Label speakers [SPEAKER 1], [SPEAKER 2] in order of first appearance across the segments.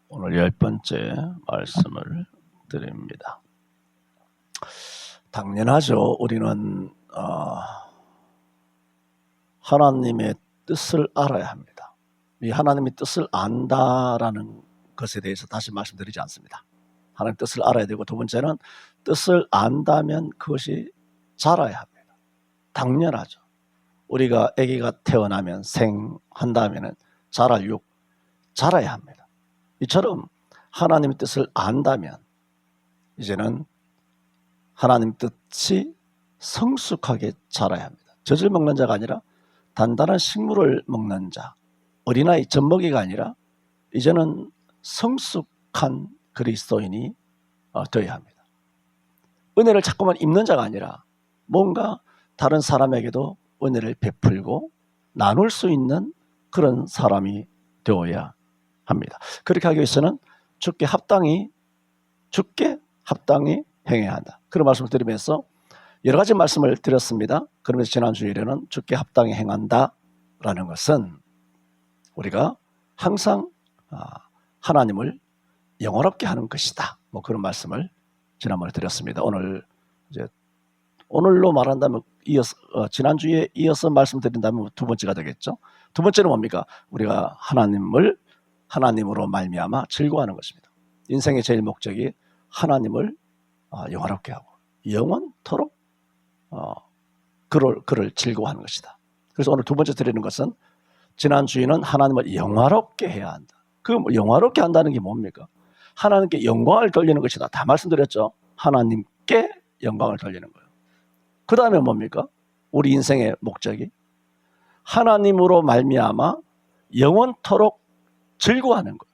[SPEAKER 1] 오늘 10번째 말씀을 드립니다. 당연하죠. 우리는 하나님의 뜻을 알아야 합니다. 이 하나님의 뜻을 안다라는 것에 대해서 다시 말씀드리지 않습니다. 하나님의 뜻을 알아야 되고, 두 번째는 뜻을 안다면 그것이 자라야 합니다. 당연하죠. 우리가 아기가 태어나면 생한다면 자랄 육 자라야 합니다. 이처럼 하나님의 뜻을 안다면 이제는 하나님 뜻이 성숙하게 자라야 합니다. 젖을 먹는 자가 아니라 단단한 식물을 먹는 자, 어린아이 젖먹이가 아니라 이제는 성숙한 그리스도인이 되어야 합니다. 은혜를 자꾸만 입는 자가 아니라 뭔가 다른 사람에게도 은혜를 베풀고 나눌 수 있는 그런 사람이 되어야 합니다. 그렇게 하기 위해서는 주께 합당히 행해야 한다. 그런 말씀을 드리면서 여러 가지 말씀을 드렸습니다. 그러면서 지난 주일에는 주께 합당히 행한다라는 것은 우리가 항상 하나님을 영원롭게 하는 것이다. 뭐 그런 말씀을 지난번에 드렸습니다. 오늘로 말한다면 지난주에 이어서 말씀드린다면 두 번째가 되겠죠. 두 번째는 뭡니까? 우리가 하나님으로 말미암아 즐거워하는 것입니다. 인생의 제일 목적이 하나님을 영원롭게 하고 영원토록 그를 즐거워하는 것이다. 그래서 오늘 두 번째 드리는 것은 지난주에는 하나님을 영화롭게 해야 한다. 그 영화롭게 한다는 게 뭡니까? 하나님께 영광을 돌리는 것이다. 다 말씀드렸죠. 하나님께 영광을 돌리는 거예요. 그 다음에 뭡니까? 우리 인생의 목적이 하나님으로 말미암아 영원토록 즐거워하는 거예요.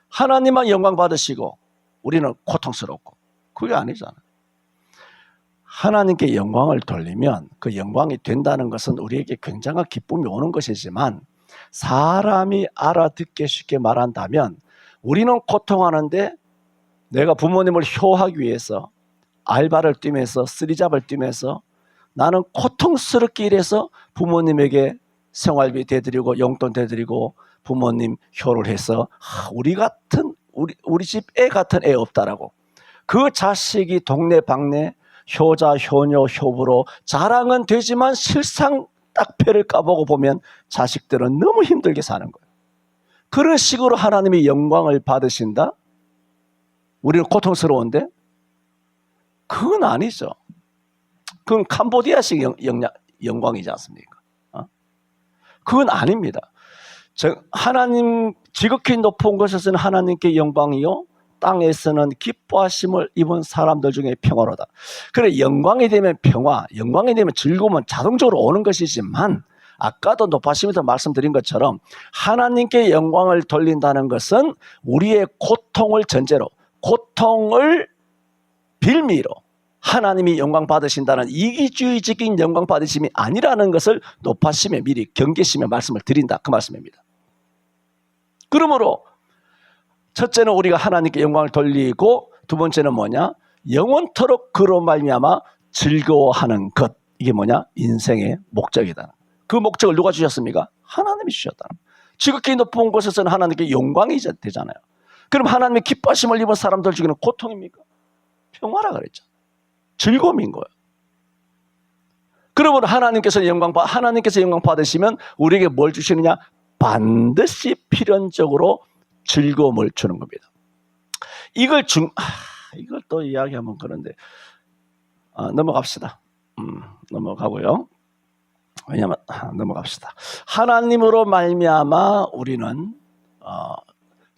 [SPEAKER 1] 하나님만 영광 받으시고 우리는 고통스럽고, 그게 아니잖아요. 하나님께 영광을 돌리면 그 영광이 된다는 것은 우리에게 굉장한 기쁨이 오는 것이지만, 사람이 알아듣기 쉽게 말한다면 우리는 고통하는데 내가 부모님을 효하기 위해서 알바를 뛰면서 쓰리잡을 뛰면서 나는 고통스럽게 일해서 부모님에게 생활비 대드리고 용돈 대드리고 부모님 효를 해서 우리 집 애 같은 애 없다라고, 그 자식이 동네방네 효자 효녀 효부로 자랑은 되지만 실상 딱 배를 까보고 보면 자식들은 너무 힘들게 사는 거예요. 그런 식으로 하나님이 영광을 받으신다? 우리는 고통스러운데? 그건 아니죠. 그건 캄보디아식 영광이지 않습니까? 그건 아닙니다. 하나님 지극히 높은 곳에서는 하나님께 영광이요, 땅에서는 기뻐하심을 입은 사람들 중에 평화로다. 그래, 영광이 되면 평화, 영광이 되면 즐거움은 자동적으로 오는 것이지만, 아까도 높아심에서 말씀드린 것처럼 하나님께 영광을 돌린다는 것은 우리의 고통을 전제로, 고통을 빌미로 하나님이 영광 받으신다는 이기주의적인 영광 받으심이 아니라는 것을 높아심에 미리 경계심에 말씀을 드린다, 그 말씀입니다. 그러므로 첫째는 우리가 하나님께 영광을 돌리고, 두 번째는 뭐냐? 영원토록 그로 말미암아 즐거워하는 것. 이게 뭐냐? 인생의 목적이다. 그 목적을 누가 주셨습니까? 하나님이 주셨다. 지극히 높은 곳에서는 하나님께 영광이 되잖아요. 그럼 하나님의 기뻐하심을 입은 사람들 중에는 고통입니까? 평화라 그랬죠. 즐거움인 거예요. 그러므로 하나님께서 영광 받으시면 우리에게 뭘 주시느냐? 반드시 필연적으로 즐거움을 주는 겁니다. 이걸 또 이야기하면 그런데 넘어갑시다. 넘어가고요. 왜냐하면 넘어갑시다. 하나님으로 말미암아 우리는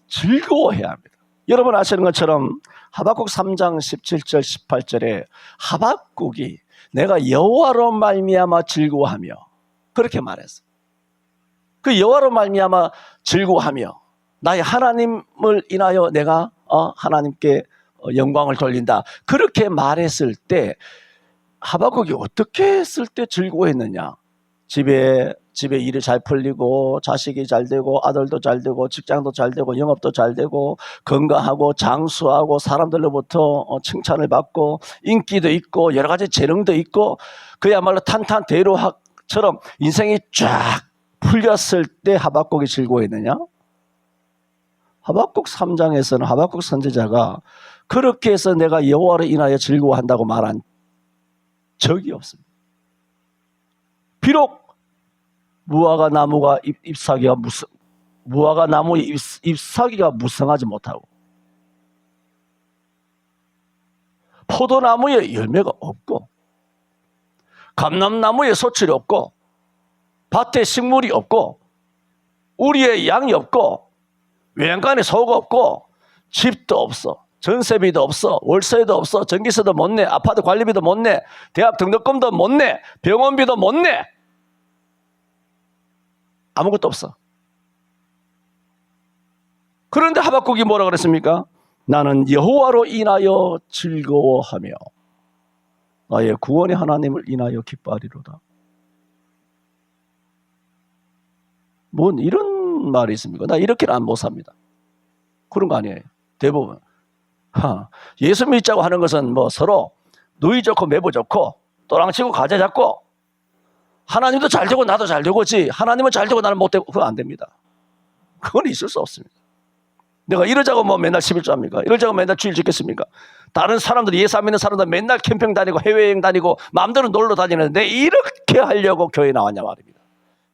[SPEAKER 1] 즐거워해야 합니다. 여러분 아시는 것처럼 하박국 3장 17절 18절에 하박국이 내가 여호와로 말미암아 즐거워하며 그렇게 말했어요. 그 여호와로 말미암아 즐거워하며 나의 하나님을 인하여 내가 하나님께 영광을 돌린다, 그렇게 말했을 때 하박국이 어떻게 했을 때 즐거워했느냐? 집에 일이 잘 풀리고 자식이 잘 되고 아들도 잘 되고 직장도 잘 되고 영업도 잘 되고 건강하고 장수하고 사람들로부터 칭찬을 받고 인기도 있고 여러 가지 재능도 있고 그야말로 탄탄대로처럼 인생이 쫙 풀렸을 때 하박국이 즐거워했느냐? 하박국 3장에서는 하박국 선지자가 그렇게 해서 내가 여호와를 인하여 즐거워한다고 말한 적이 없습니다. 비록 무화과 나무가 무화과 나무의 잎사귀가 무성하지 못하고 포도나무에 열매가 없고 감람나무에 소출이 없고 밭에 식물이 없고 우리의 양이 없고 외양간에 소가 없고 집도 없어, 전세비도 없어, 월세도 없어, 전기세도 못 내, 아파트 관리비도 못 내, 대학 등록금도 못 내, 병원비도 못 내, 아무것도 없어. 그런데 하박국이 뭐라 그랬습니까? 나는 여호와로 인하여 즐거워하며 나의 구원의 하나님을 인하여 기뻐하리로다. 뭔 이런 말이 있습니까? 나 이렇게는 못 삽니다. 그런 거 아니에요. 대부분 예수 믿자고 하는 것은 뭐 서로 누이 좋고 매부 좋고 또랑치고 가재 잡고 하나님도 잘 되고 나도 잘 되고지 하나님은 잘 되고 나는 못 되고 그건 안 됩니다. 그건 있을 수 없습니다. 내가 이러자고 뭐 맨날 11조 합니까? 이러자고 맨날 주일 지켰습니까? 다른 사람들이 예수 안 믿는 사람들 맨날 캠핑 다니고 해외여행 다니고 마음대로 놀러 다니는데 이렇게 하려고 교회에 나왔냐 말입니다.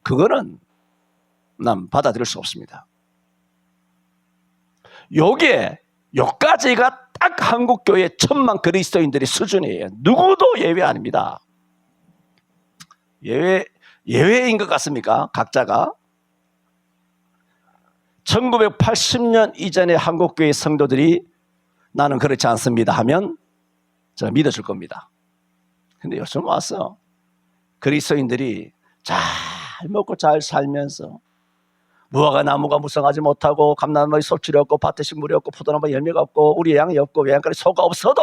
[SPEAKER 1] 그거는 난 받아들일 수 없습니다. 요까지가 딱 한국교회 1000만 그리스도인들의 수준이에요. 누구도 예외 아닙니다. 예외인 것 같습니까? 각자가 1980년 이전의 한국교회 성도들이 나는 그렇지 않습니다 하면 제가 믿어줄 겁니다. 근데 요즘 와서 그리스도인들이 잘 먹고 잘 살면서 무화과 나무가 무성하지 못하고 감람나무에 소출이 없고 밭에 식물이 없고 포도나무에 열매가 없고 우리의 양이 없고 외양간에 소가 없어도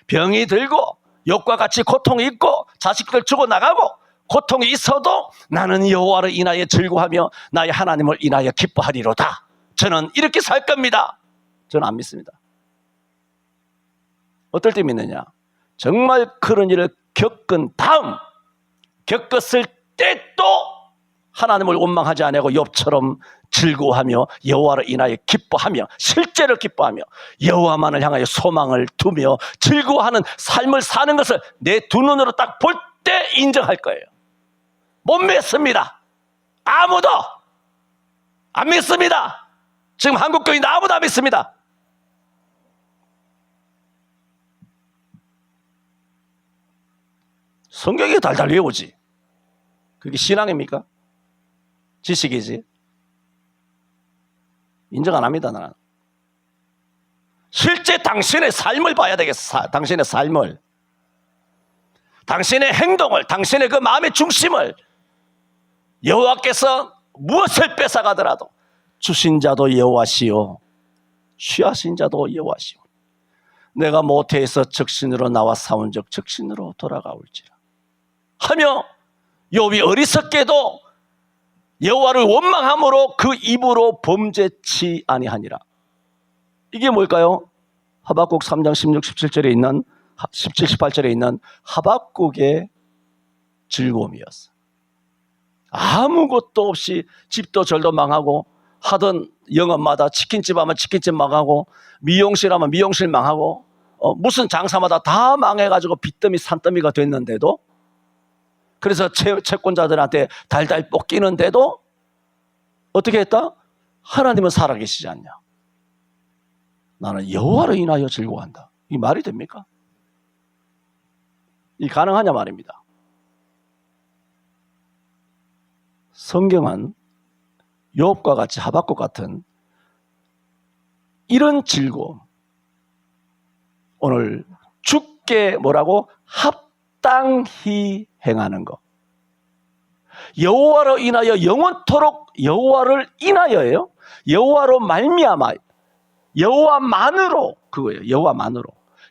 [SPEAKER 1] 병이 들고 욕과 같이 고통이 있고 자식들 주고 나가고 고통이 있어도 나는 여호와를 인하여 즐거워하며 나의 하나님을 인하여 기뻐하리로다. 저는 이렇게 살 겁니다. 저는 안 믿습니다. 어떨 때 믿느냐? 정말 그런 일을 겪었을 때 또 하나님을 원망하지 아니하고 욥처럼 즐거워하며 여호와를 인하여 기뻐하며 실제로 기뻐하며 여호와만을 향하여 소망을 두며 즐거워하는 삶을 사는 것을 내 두 눈으로 딱 볼 때 인정할 거예요. 못 믿습니다. 아무도 안 믿습니다. 지금 한국 교인 아무도 안 믿습니다. 성경에 달달 외우지. 그게 신앙입니까? 지식이지. 인정 안 합니다. 나는. 실제 당신의 삶을 봐야 되겠어. 당신의 삶을, 당신의 행동을, 당신의 그 마음의 중심을. 여호와께서 무엇을 뺏어가더라도 주신 자도 여호와시요 취하신 자도 여호와시요 내가 모태에서 적신으로 나와 사온적 적신으로 돌아가올지라 하며 욥이 어리석게도 여호와를 원망함으로 그 입으로 범죄치 아니하니라. 이게 뭘까요? 하박국 3장 16, 17절에 있는 17, 18절에 있는 하박국의 즐거움이었어. 아무것도 없이 집도 절도 망하고 하던 영업마다 치킨집 하면 치킨집 망하고 미용실 하면 미용실 망하고 무슨 장사마다 다 망해가지고 빚더미 산더미가 됐는데도 그래서 채권자들한테 달달 볶이는데도 어떻게 했다? 하나님은 살아계시지 않냐. 나는 여호와를 인하여 즐거워한다. 이 말이 됩니까? 이 가능하냐 말입니다. 성경은 욥과 같이 하박국 같은 이런 즐거움, 오늘 주께 뭐라고? 합당히 행하는 것. 여호와로 인하여 영원토록 여호와를 인하여요. 여호와로 말미암아 여호와만으로 그거예요.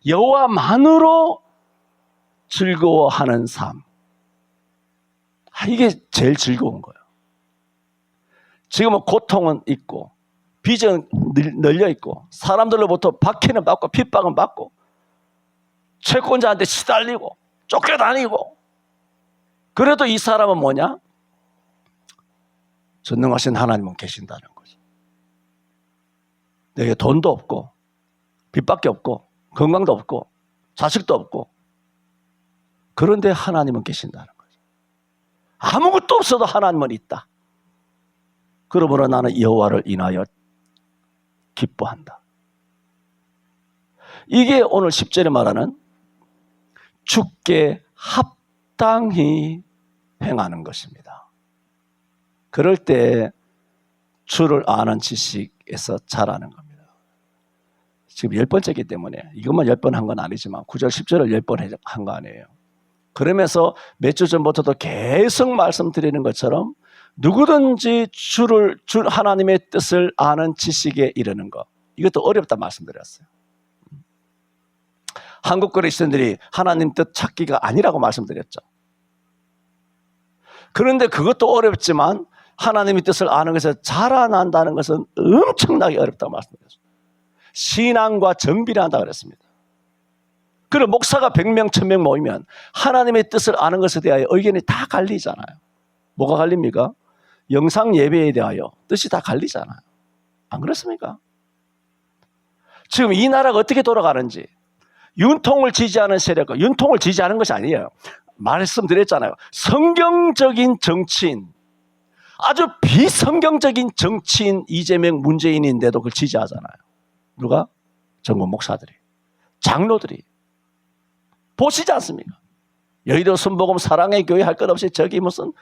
[SPEAKER 1] 여호와만으로 즐거워하는 삶. 이게 제일 즐거운 거예요. 지금은 고통은 있고 빚은 널려 있고 사람들로부터 박해는 받고 핍박은 받고 채권자한테 시달리고 쫓겨다니고 그래도 이 사람은 뭐냐? 전능하신 하나님은 계신다는 거죠. 내게 돈도 없고 빚밖에 없고 건강도 없고 자식도 없고, 그런데 하나님은 계신다는 거죠. 아무것도 없어도 하나님은 있다. 그러므로 나는 여호와를 인하여 기뻐한다. 이게 오늘 10절에 말하는 주께 합당히 행하는 것입니다. 그럴 때 주를 아는 지식에서 자라는 겁니다. 지금 10번째이기 때문에 이것만 10번 한 건 아니지만 9절 10절을 10번 한 거 아니에요. 그러면서 몇 주 전부터도 계속 말씀드리는 것처럼 누구든지 하나님의 뜻을 아는 지식에 이르는 것, 이것도 어렵다 말씀드렸어요. 한국 그리스도인들이 하나님 뜻 찾기가 아니라고 말씀드렸죠. 그런데 그것도 어렵지만 하나님의 뜻을 아는 것에서 자라난다는 것은 엄청나게 어렵다고 말씀드렸어요. 신앙과 정비를 한다 그랬습니다. 그리고 목사가 100명, 1000명 모이면 하나님의 뜻을 아는 것에 대하여 의견이 다 갈리잖아요. 뭐가 갈립니까? 영상 예배에 대하여 뜻이 다 갈리잖아요. 안 그렇습니까? 지금 이 나라가 어떻게 돌아가는지, 윤통을 지지하는 세력과 윤통을 지지하는 것이 아니에요. 말씀드렸잖아요. 성경적인 정치인, 아주 비성경적인 정치인 이재명, 문재인인데도 그걸 지지하잖아요. 누가? 전국 목사들이, 장로들이. 보시지 않습니까? 여의도 순복음 사랑의 교회 할 것 없이 저기 무슨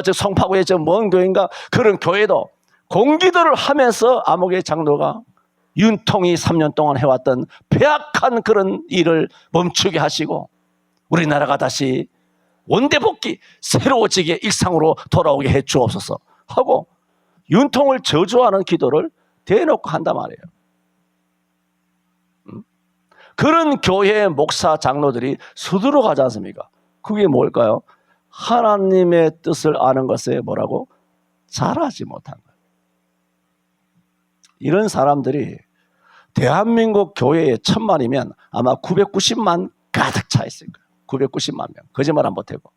[SPEAKER 1] 저 송파구의 저 먼 교회인가 그런 교회도 공기도를 하면서 암흑의 장로가 윤통이 3년 동안 해왔던 배악한 그런 일을 멈추게 하시고 우리나라가 다시 원대복귀 새로워지게 일상으로 돌아오게 해 주옵소서 하고 윤통을 저주하는 기도를 대놓고 한단 말이에요. 그런 교회 목사 장로들이 수두룩 하지 않습니까? 그게 뭘까요? 하나님의 뜻을 아는 것에 뭐라고? 잘하지 못한 거예요. 이런 사람들이 대한민국 교회에 1000만이면 아마 990만 가득 차 있을 거예요. 990만 명. 거짓말 안 보태고.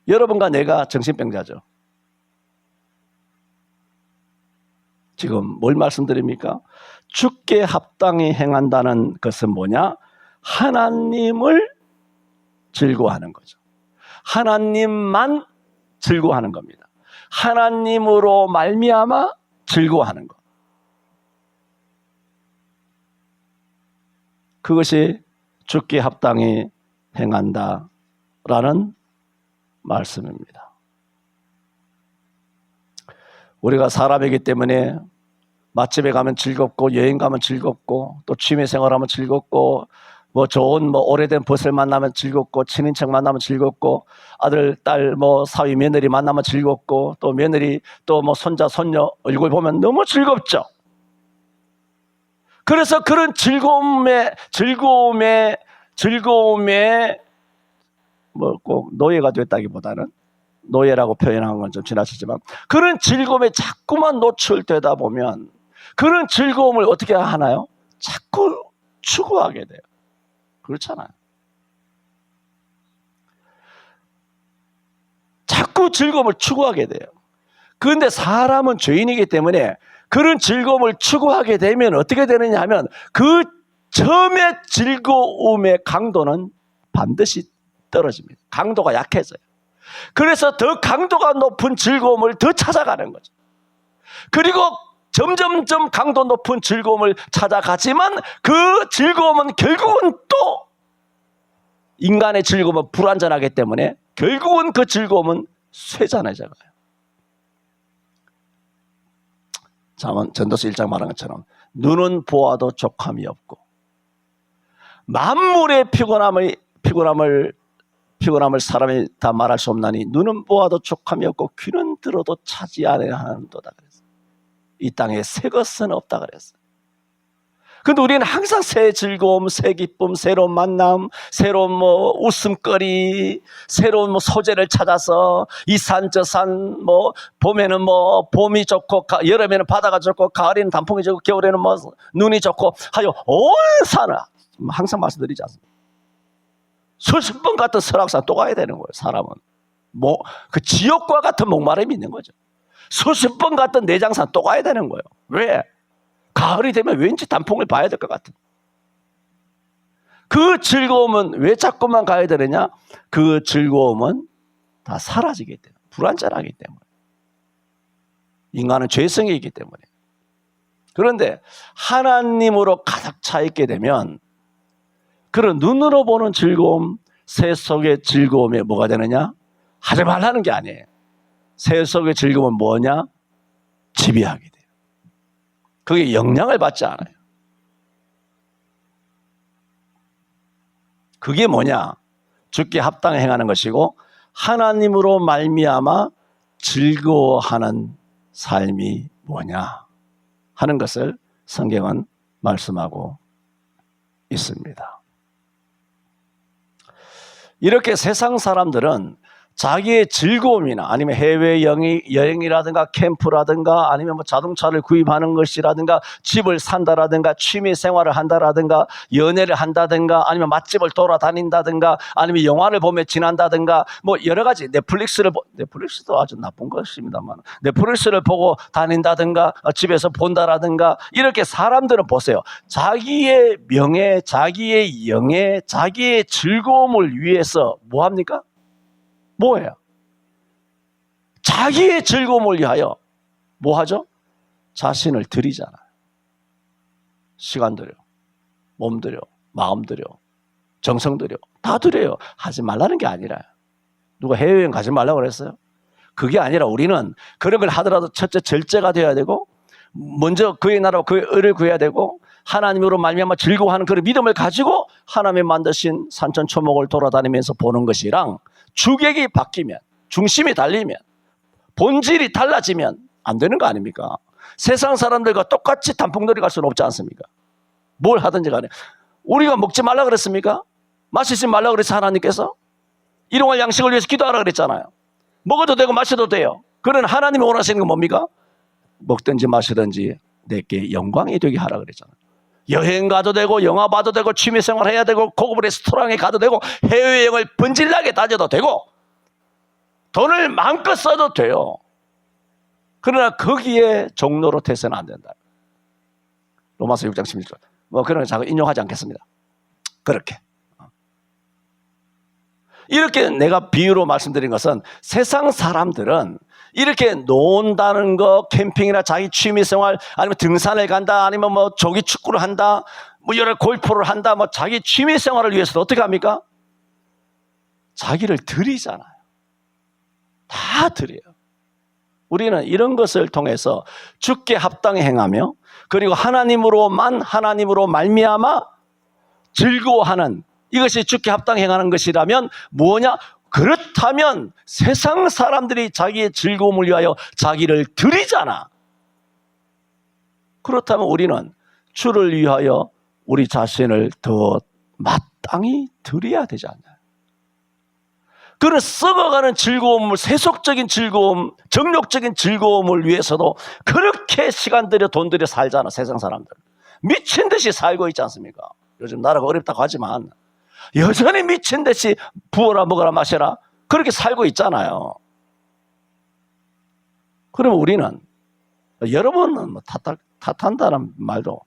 [SPEAKER 1] 여러분과 내가 정신병자죠. 지금 뭘 말씀드립니까? 주께 합당히 행한다는 것은 뭐냐? 하나님을 즐거워하는 거죠. 하나님만 즐거워하는 겁니다. 하나님으로 말미암아 즐거워하는 것. 그것이 주께 합당히 행한다라는 말씀입니다. 우리가 사람이기 때문에 맛집에 가면 즐겁고 여행 가면 즐겁고 또 취미 생활하면 즐겁고 뭐 좋은 뭐 오래된 벗을 만나면 즐겁고 친인척 만나면 즐겁고 아들, 딸, 뭐 사위, 며느리 만나면 즐겁고 또 며느리 또 뭐 손자, 손녀 얼굴 보면 너무 즐겁죠. 그래서 그런 즐거움에 뭐 꼭 노예가 됐다기보다는 노예라고 표현한 건 좀 지나치지만 그런 즐거움에 자꾸만 노출되다 보면 그런 즐거움을 어떻게 하나요? 자꾸 추구하게 돼요. 그렇잖아요. 자꾸 즐거움을 추구하게 돼요. 그런데 사람은 죄인이기 때문에 그런 즐거움을 추구하게 되면 어떻게 되느냐 하면 그 처음의 즐거움의 강도는 반드시 떨어집니다. 강도가 약해져요. 그래서 더 강도가 높은 즐거움을 더 찾아가는 거죠. 그리고 점점점 강도 높은 즐거움을 찾아가지만 그 즐거움은 결국은 또 인간의 즐거움은 불완전하기 때문에 결국은 그 즐거움은 쇠잔해져 가요. 전도서 1장 말한 것처럼 눈은 보아도 족함이 없고 만물의 피곤함을 사람이 다 말할 수 없나니 눈은 보아도 족함이 없고 귀는 들어도 차지 않아야 하는도다 그랬어요. 이 땅에 새 것은 없다 그랬어요. 근데 우리는 항상 새 즐거움, 새 기쁨, 새로운 만남, 새로운 뭐 웃음거리, 새로운 뭐 소재를 찾아서 이 산 저 산 뭐 봄에는 뭐 봄이 좋고 여름에는 바다가 좋고 가을에는 단풍이 좋고 겨울에는 뭐 눈이 좋고 하여 온 산을 항상 말씀드리지 않습니까? 수십 번 같은 설악산 또 가야 되는 거예요. 사람은 뭐 그 지옥과 같은 목마름이 있는 거죠. 수십 번 같은 내장산 또 가야 되는 거예요. 왜? 가을이 되면 왠지 단풍을 봐야 될 것 같은. 그 즐거움은 왜 자꾸만 가야 되느냐? 그 즐거움은 다 사라지기 때문에, 불완전하기 때문에. 인간은 죄성이 있기 때문에. 그런데 하나님으로 가득 차 있게 되면 그런 눈으로 보는 즐거움, 세속의 즐거움에 뭐가 되느냐? 하지 말라는 게 아니에요. 세속의 즐거움은 뭐냐? 지배하게 돼요. 그게 영향을 받지 않아요. 그게 뭐냐? 주께 합당히 행하는 것이고 하나님으로 말미암아 즐거워하는 삶이 뭐냐 하는 것을 성경은 말씀하고 있습니다. 이렇게 세상 사람들은 자기의 즐거움이나 아니면 해외 여행이라든가 캠프라든가 아니면 뭐 자동차를 구입하는 것이라든가 집을 산다라든가 취미 생활을 한다라든가 연애를 한다든가 아니면 맛집을 돌아다닌다든가 아니면 영화를 보며 지난다든가 뭐 여러 가지 넷플릭스도 아주 나쁜 것입니다만 넷플릭스를 보고 다닌다든가 집에서 본다라든가 이렇게 사람들은 보세요. 자기의 명예, 자기의 영예, 자기의 즐거움을 위해서 뭐 합니까? 뭐예요? 자기의 즐거움을 위하여 뭐 하죠? 자신을 드리잖아요. 시간 들여, 몸 들여, 마음 들여, 정성 들여 다 드려요. 하지 말라는 게 아니라. 누가 해외여행 가지 말라고 그랬어요? 그게 아니라 우리는 그런 걸 하더라도 첫째 절제가 되어야 되고 먼저 그의 나라와 그의 의를 구해야 되고 하나님으로 말미암아 즐거워하는 그런 믿음을 가지고 하나님이 만드신 산천초목을 돌아다니면서 보는 것이랑 주객이 바뀌면, 중심이 달리면, 본질이 달라지면 안 되는 거 아닙니까? 세상 사람들과 똑같이 단풍놀이 갈 수는 없지 않습니까? 뭘 하든지 간에. 우리가 먹지 말라 그랬습니까? 마시지 말라 그랬어 하나님께서? 일용할 양식을 위해서 기도하라 그랬잖아요. 먹어도 되고 마셔도 돼요. 그러나 하나님이 원하시는 건 뭡니까? 먹든지 마시든지 내게 영광이 되게 하라 그랬잖아요. 여행 가도 되고 영화 봐도 되고 취미생활 해야 되고 고급 레스토랑에 가도 되고 해외여행을 번질나게 다녀도 되고 돈을 마음껏 써도 돼요. 그러나 거기에 종로로 태서는 안 된다. 로마서 6장 16절. 뭐 그런 거 자꾸 인용하지 않겠습니다. 그렇게. 이렇게 내가 비유로 말씀드린 것은 세상 사람들은 이렇게 논다는 거, 캠핑이나 자기 취미생활, 아니면 등산을 간다, 아니면 뭐 조기 축구를 한다, 뭐 여러 골프를 한다, 뭐 자기 취미생활을 위해서 어떻게 합니까? 자기를 드리잖아요. 다 드려요. 우리는 이런 것을 통해서 주께 합당히 행하며 그리고 하나님으로 말미암아 즐거워하는 이것이 주께 합당히 행하는 것이라면 뭐냐? 그렇다면 세상 사람들이 자기의 즐거움을 위하여 자기를 드리잖아. 그렇다면 우리는 주를 위하여 우리 자신을 더 마땅히 드려야 되지 않나요? 그런 썩어가는 즐거움을, 세속적인 즐거움, 정욕적인 즐거움을 위해서도 그렇게 시간 들여 돈 들여 살잖아. 세상 사람들 미친 듯이 살고 있지 않습니까? 요즘 나라가 어렵다고 하지만 여전히 미친 듯이 부어라 먹어라 마셔라 그렇게 살고 있잖아요. 그러면 우리는 여러분은 뭐 탓한다는 말도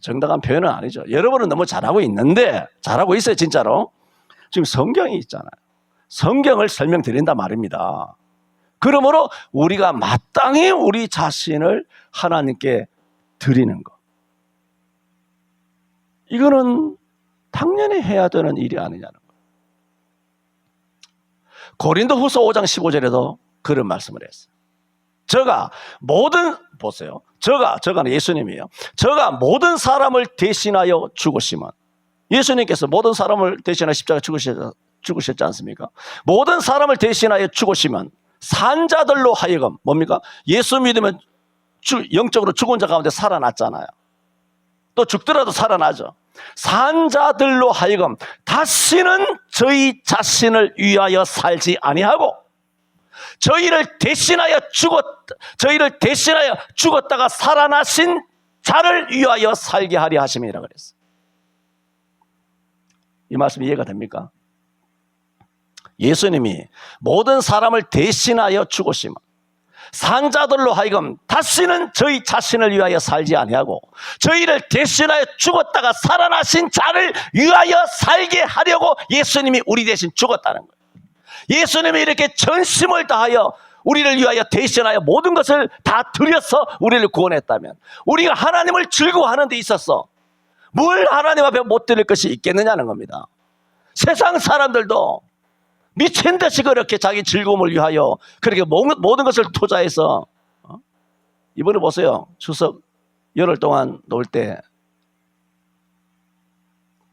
[SPEAKER 1] 정당한 표현은 아니죠. 여러분은 너무 잘하고 있는데 잘하고 있어요. 진짜로. 지금 성경이 있잖아요. 성경을 설명드린단 말입니다. 그러므로 우리가 마땅히 우리 자신을 하나님께 드리는 것, 이거는 당연히 해야 되는 일이 아니냐는 거예요. 고린도후서 5장 15절에도 그런 말씀을 했어요. 저가는 예수님이에요. 저가 모든 사람을 대신하여 죽으시면, 예수님께서 모든 사람을 대신하여 십자가 죽으셨지 않습니까? 모든 사람을 대신하여 죽으시면 산자들로 하여금 뭡니까? 예수 믿으면 영적으로 죽은 자 가운데 살아났잖아요. 또 죽더라도 살아나죠. 산자들로 하여금 다시는 저희 자신을 위하여 살지 아니하고 저희를 대신하여 죽었다가 살아나신 자를 위하여 살게 하려 하심이라 그랬어요. 이 말씀 이해가 됩니까? 예수님이 모든 사람을 대신하여 죽으시면 산자들로 하여금 다시는 저희 자신을 위하여 살지 아니하고 저희를 대신하여 죽었다가 살아나신 자를 위하여 살게 하려고 예수님이 우리 대신 죽었다는 거예요. 예수님이 이렇게 전심을 다하여 우리를 위하여 대신하여 모든 것을 다 드려서 우리를 구원했다면 우리가 하나님을 즐거워하는 데 있어서 뭘 하나님 앞에 못 드릴 것이 있겠느냐는 겁니다. 세상 사람들도 미친 듯이 그렇게 자기 즐거움을 위하여 그렇게 모든 것을 투자해서 이번에 보세요. 추석 열흘 동안 놀 때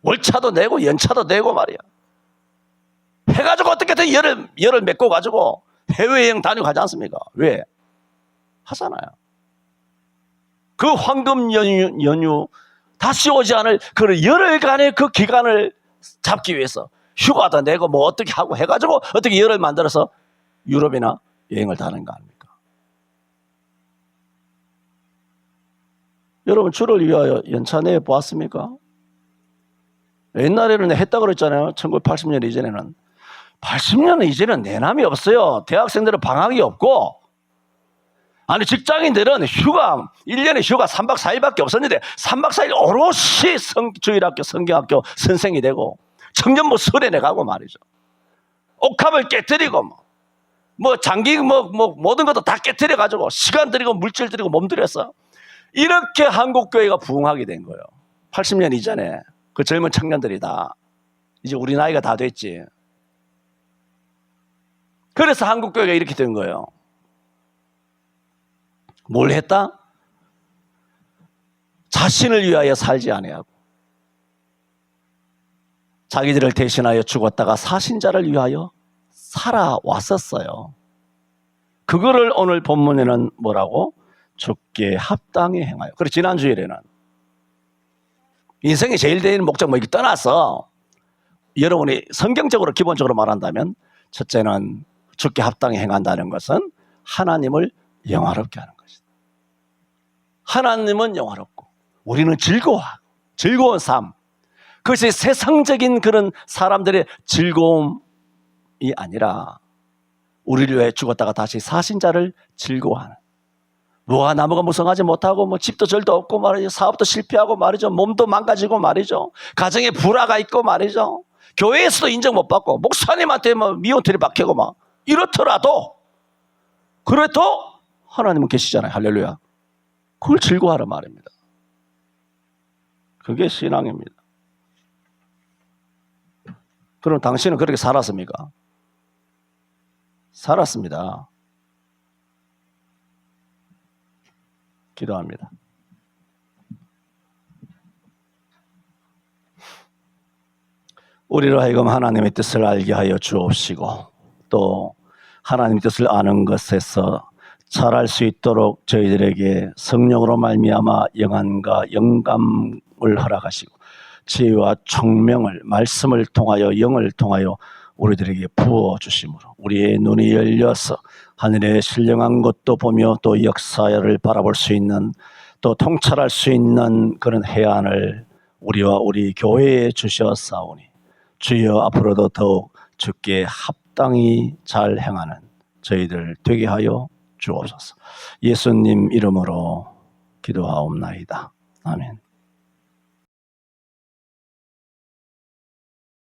[SPEAKER 1] 월차도 내고 연차도 내고 말이야. 해가지고 어떻게든 열을 메꿔 가지고 해외여행 다니고 하지 않습니까? 왜? 하잖아요. 그 황금 연휴 다시 오지 않을 그 열흘간의 그 기간을 잡기 위해서 휴가도 내고 뭐 어떻게 하고 해가지고 어떻게 열을 만들어서 유럽이나 여행을 다니는 거 아닙니까? 여러분 주를 위하여 연차 내 보았습니까? 옛날에는 했다고 그랬잖아요. 1980년 이전에는. 80년 이전에는 내남이 없어요. 대학생들은 방학이 없고, 아니 직장인들은 휴가 1년에 휴가 3박 4일밖에 없었는데 3박 4일 오롯이 주일학교 성경학교 선생이 되고 청년부 수련회 가고 말이죠. 옥합을 깨뜨리고 뭐 장기 모든 것도 다 깨뜨려 가지고 시간 들이고 물질 들이고 몸 들여서 이렇게 한국 교회가 부흥하게 된 거예요. 80년 이전에 그 젊은 청년들이 다 이제 우리 나이가 다 됐지. 그래서 한국 교회가 이렇게 된 거예요. 뭘 했다? 자신을 위하여 살지 아니하고 자기들을 대신하여 죽었다가 사신 자를 위하여 살아왔었어요. 그거를 오늘 본문에는 뭐라고? 죽게 합당히 행하여. 그리고 지난 주일에는 인생의 제일 대인 목적 뭐 이렇게 떠나서 여러분이 성경적으로 기본적으로 말한다면 첫째는 죽게 합당히 행한다는 것은 하나님을 영화롭게 하는 것이다. 하나님은 영화롭고 우리는 즐거워하고 즐거운 삶, 그것이 세상적인 그런 사람들의 즐거움이 아니라 우리를 위해 죽었다가 다시 사신 자를 즐거워하는, 뭐가 나무가 무성하지 못하고 뭐 집도 절도 없고 말이죠. 사업도 실패하고 말이죠. 몸도 망가지고 말이죠. 가정에 불화가 있고 말이죠. 교회에서도 인정 못 받고 목사님한테 뭐 미혼털이 박히고 막 이렇더라도 그래도 하나님은 계시잖아요. 할렐루야. 그걸 즐거워하란 말입니다. 그게 신앙입니다. 그럼 당신은 그렇게 살았습니까? 살았습니다. 기도합니다. 우리로 하여금 하나님의 뜻을 알게 하여 주옵시고 또 하나님의 뜻을 아는 것에서 잘할 수 있도록 저희들에게 성령으로 말미암아 영안과 영감을 허락하시고 지혜와 총명을 말씀을 통하여 영을 통하여 우리들에게 부어주심으로 우리의 눈이 열려서 하늘의 신령한 것도 보며 또 역사를 바라볼 수 있는 또 통찰할 수 있는 그런 해안을 우리와 우리 교회에 주셨사오니 주여 앞으로도 더욱 주께 합당히 잘 행하는 저희들 되게 하여 주옵소서. 예수님 이름으로 기도하옵나이다. 아멘.